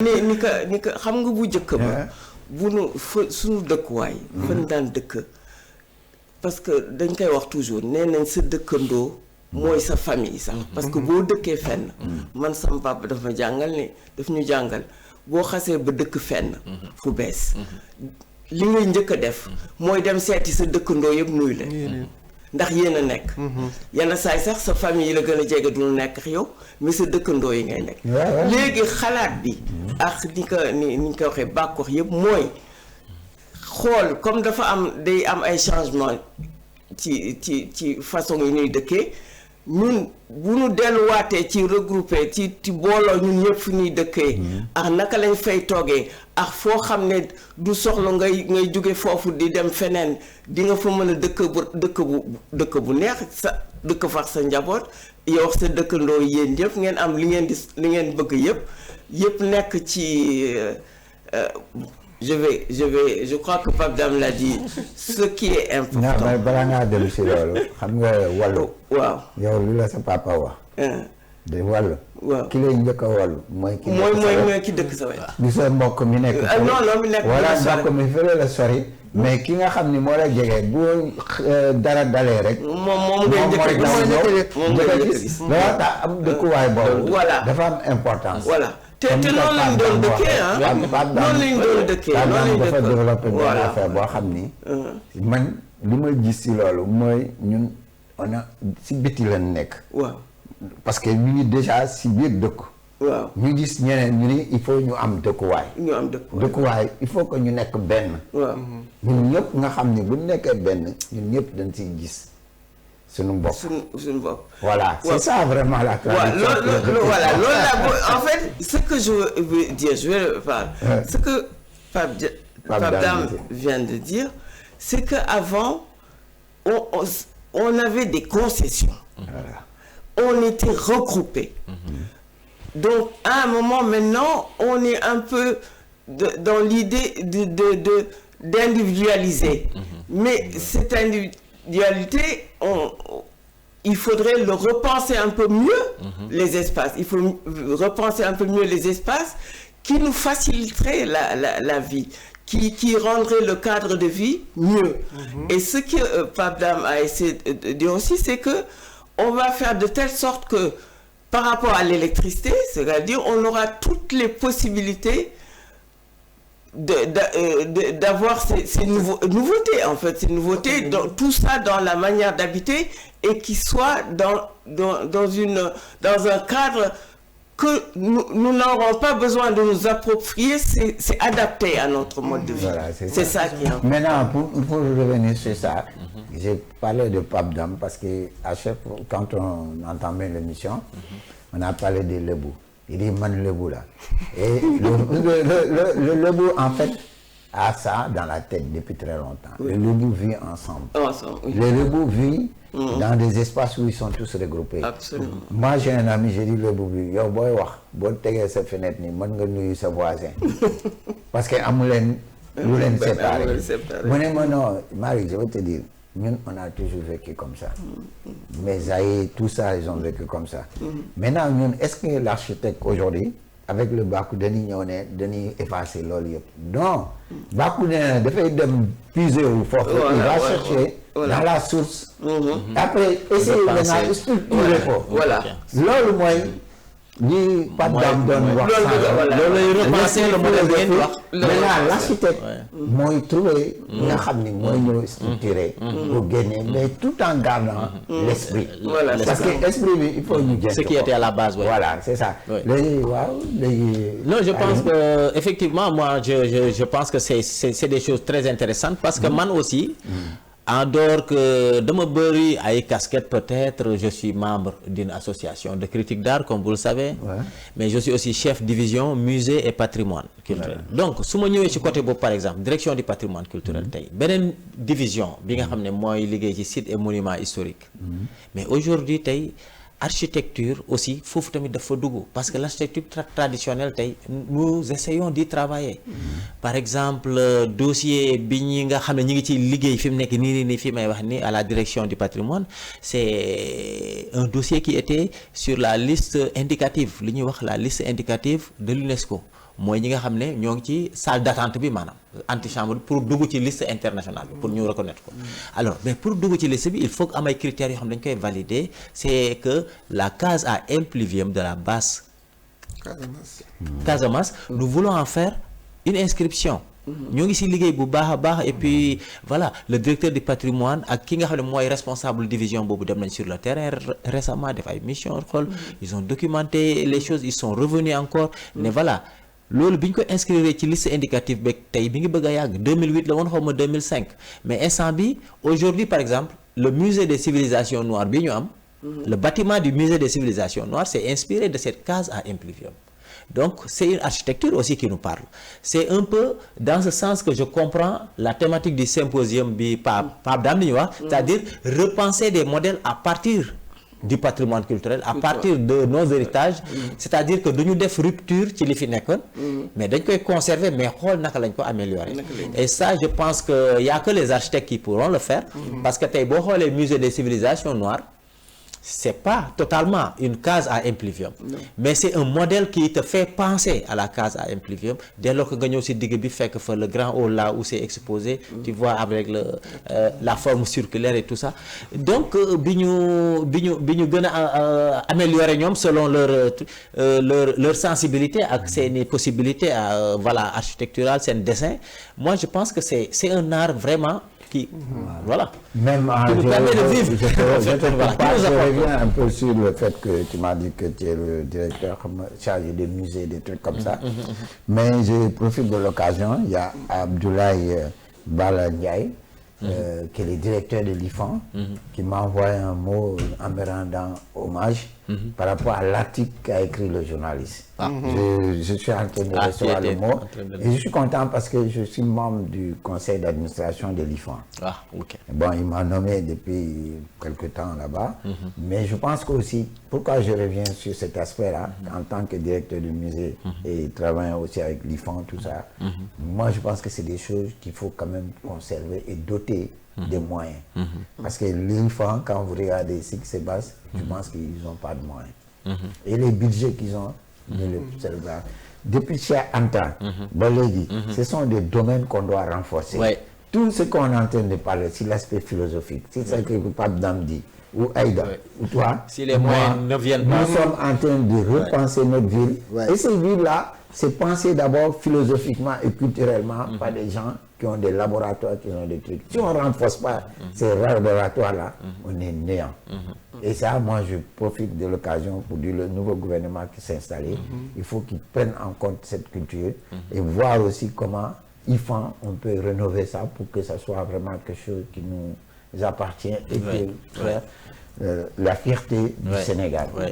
ni ka xam nga bu njëkk ba bu nu fa suñu dëkkuwaay fan daan dëkk parce que dañ koy wax toujours nee nañ sa dëkkandoo mooy sa famille sax parce que boo dëkkee fenn man sama papa dafa ñu jàngal boo xasee ba dëkk fenn fu bees li ngay njëkk a def mooy dem seeti sa dëkkandoo yëpp nuyu la ndax yéen a nekk yenn saay sax sa famille yi la gën a jege du nekk yow mais sa dëkkandoo yi ngay nekk léegi xalaat bi ak ni ñu ko waxee bàkkox yëpp mooy xool comme dafa am day am ay changement ci façon yi ñuy dëkkee ñun bu ñu delluwaatee ci regroupé ci booloo ñun ñëpp fu ñuy dëkkee ak naka lañ fay toogee ak foo xam ne du soxla ngay jóge foofu di dem feneen di nga fa mën a dëkk bu neex sa dëkk fax sa njaboot yow sa dëkkandoo yéen yëpp ngeen am li ngeen bëgg yëpp nekk ci je crois que Pape Dame l'a dit ce qui est important. non mais balaa ngaa dem si loolu xam nga wàllu. waaw yow lu la sa papa wax. de wàllu. waaw ki lay njëkk a wàllu. mooy ki dëkk sa wet. du sa mbokk mi nekk. non mi nekk wala mbokk mi fële la sori. mais ki nga xam ni moo la jege bu dara dalee rek. moom ngay njëkk a gis. loolu tax am dëkkuwaay boobu. voilà dafa am importance. voilà. te noonu lañ doon dëkkee noonu lañ doon dëkkee dafa développé benn affaire boo xam ni man li ma gis si loolu mooy ñun on a si biti lañ nekk waaw parce que ñu ngi déjà si biir dëkk waaw ñu gis ñeneen ñu ni il faut ñu am dëkkuwaay dëkkuwaay il faut que ñu nekk benn waaw ñun ñëpp nga xam ni bu nekkee benn ñun ñëpp dañ siy gis suñu bopp. Voilà, c'est ça vraiment la traduction. Voilà, en fait, ce que je veux dire, ce que Pape Dame vient de dire, c'est qu'avant, on avait des concessions. Voilà. On était regroupés. Donc, à un moment maintenant, on est un peu dans l'idée d'individualiser. Mais cette individualité, il faudrait le repenser un peu mieux, les espaces. Il faut repenser un peu mieux les espaces qui nous faciliteraient la vie, qui rendraient le cadre de vie mieux. Et ce que Pape Dame a essayé de dire aussi, c'est que on va faire de telle sorte que, par rapport à l'électricité, c'est-à-dire on aura toutes les possibilités d'avoir ces nouveautés, en fait, ces nouveautés, dans, tout ça dans la manière d'habiter et qui soit dans un cadre que nous n'aurons pas besoin de nous approprier, c'est adapté à notre mode de vie. Voilà, c'est ça qui est. Maintenant, pour revenir sur ça, j'ai parlé de Pape Dame parce que à chaque fois, quand on entamait l'émission, on a parlé de Lebou. Il dit man Lebou là. Et le Lebou, en fait, a ça dans la tête depuis très longtemps. Oui. Le Lebou vit ensemble. Oui. Le Lebou vit dans des espaces où ils sont tous regroupés. Absolument. Moi, j'ai un ami, j'ai dit Lebou, yo boy wax, bo tégué sa fenêtre ni mën nga nuyu sa voisin. Parce que amulen lu len séparé. Non, Marie, je vais te dire, nous, on a toujours vécu comme ça. Mes aïeux, tout ça, ils ont vécu comme ça. Maintenant, nous, est-ce que l'architecte aujourd'hui, avec le Bakou Denis, on est Denis effacé l'olive? Non. Bakou Denis, de fait, de puiser au fort, il va chercher dans la source. Après, essayer de structurer fort. Voilà. L'autre moyen, ni pas d'abandon. Repenser le modèle. Maintenant, l'architecte, moi, il trouvait, il a structuré pour gagner, mais tout en gardant l'esprit. Voilà, parce que l'esprit, il faut nous gagner. Ce qui était à la base, oui. Voilà, c'est ça. Oui. Non, je pense que, effectivement, moi, je pense que c'est des choses très intéressantes parce que moi aussi, en dehors que de me bëri ay casquette, peut-être je suis membre d'une association de critique d'art comme vous le savez, mais je suis aussi chef division musée et patrimoine culturel. Donc su ma ñëwee ci côté boobu par exemple direction du patrimoine culturel tey beneen division bi nga xam ne mooy liggéey ci sites et monuments historiques, mais aujourd'hui tey architecture aussi foofu tamit dafa dugg parce que l'architecture traditionnelle tey nous essayons d'y travailler. Par exemple dossier bi ñi nga xam ne ñi ngi ci liggéey fi mu nekk nii fi may wax ni à la direction du patrimoine, c'est un dossier qui était sur la liste indicative li ñuy wax la liste indicative de l'UNESCO mooy ñi nga xam ne ñoo ngi ci salle d'attente bi maanaam antichambre pour dugg ci liste internationale bi pour ñu reconnaître ko. Alors mais pour dugg ci liste bi il faut que am ay critères yoo xam ne dañ koy valider c'est que la case à impluvium de la basse Casamance nous voulons en faire une inscription. ñoo ngi ci liggéey bu baax a baax et puis voilà le directeur du patrimoine ak ki nga xam ne mooy responsable division boobu dem nañ sur le terrain récemment def ay mission xool ils ont documenté les choses ils sont revenus encore mais voilà loolu bi ñu ko inscrire ci liste indicative beeg tey bi ngi bëgg a yàgg 2008 la woon xaw ma 2005 mais instant bi aujourd'hui par exemple le musée des civilisations noires bi ñu am le bâtiment du musée des civilisations noires c'est inspiré de cette case à impluvium. Donc c'est une architecture aussi qui nous parle. C'est un peu dans ce sens que je comprends la thématique du symposium bi Pape Dame li ñu wax, c'est-à-dire repenser des modèles à partir du patrimoine culturel, à partir de nos héritages, c'est-à-dire que duñu def rupture ci li fi nekkoon, mais dañ koy conserver mais xool naka lañ ko améliorer. Et ça je pense que y a que les architectes qui pourront le faire, parce que tey boo xoolee musée des civilisations noires, c'est pas totalement une case à impluvium, mais c'est un modèle qui te fait penser à la case à impluvium dès lors que nga ñëw ci digg bi fekk fa le grand hall là où c'est exposé, tu vois avec la forme circulaire et tout ça. Donc bi ñu gën a améliorer ñoom selon leur sensibilité ak seeni possibilités voilà architecturales seen dessin. Moi je pense que c'est un art vraiment qui voilà même qui nous permet de vivre. Je reviens un peu sur le fait que tu m'as dit que tu es le directeur chargé des musées, des trucs comme ça. Mais je profite de l'occasion, il y a Abdoulaye Bala Ndiaye qui est le directeur de l'IFAN, qui m'a envoyé un mot en me rendant hommage par rapport à l'article qu'a écrit le journaliste. Je suis en train de recevoir le mot et je suis content parce que je suis membre du conseil d'administration de l'IFAN. Bon, il m'a nommé depuis quelque temps là-bas, mais je pense qu'aussi, pourquoi je reviens sur cet aspect-là, en tant que directeur du musée et travaillant aussi avec l'IFAN, tout ça, moi je pense que c'est des choses qu'il faut quand même conserver et doter des moyens. Parce que l'IFAN, quand vous regardez ce qui se passe, je pense qu'ils n'ont pas de moyens. Et les budgets qu'ils ont, depuis chez Anta, ce sont des domaines qu'on doit renforcer. Tout ce qu'on est en train de parler, c'est l'aspect philosophique, c'est ça que Pape Dame dit, ou Aïda, ou toi, si les moyens ne viennent pas, nous sommes en train de repenser notre ville. Et ces villes-là, c'est pensé d'abord philosophiquement et culturellement par des gens qui ont des laboratoires, qui ont des trucs. Si on ne renforce pas ces laboratoires-là, on est néant. Et ça, moi, je profite de l'occasion pour dire le nouveau gouvernement qui s'est installé, il faut qu'il prenne en compte cette culture et voir aussi comment, IFAN, on peut rénover ça pour que ça soit vraiment quelque chose qui nous appartient et que la fierté du Sénégal.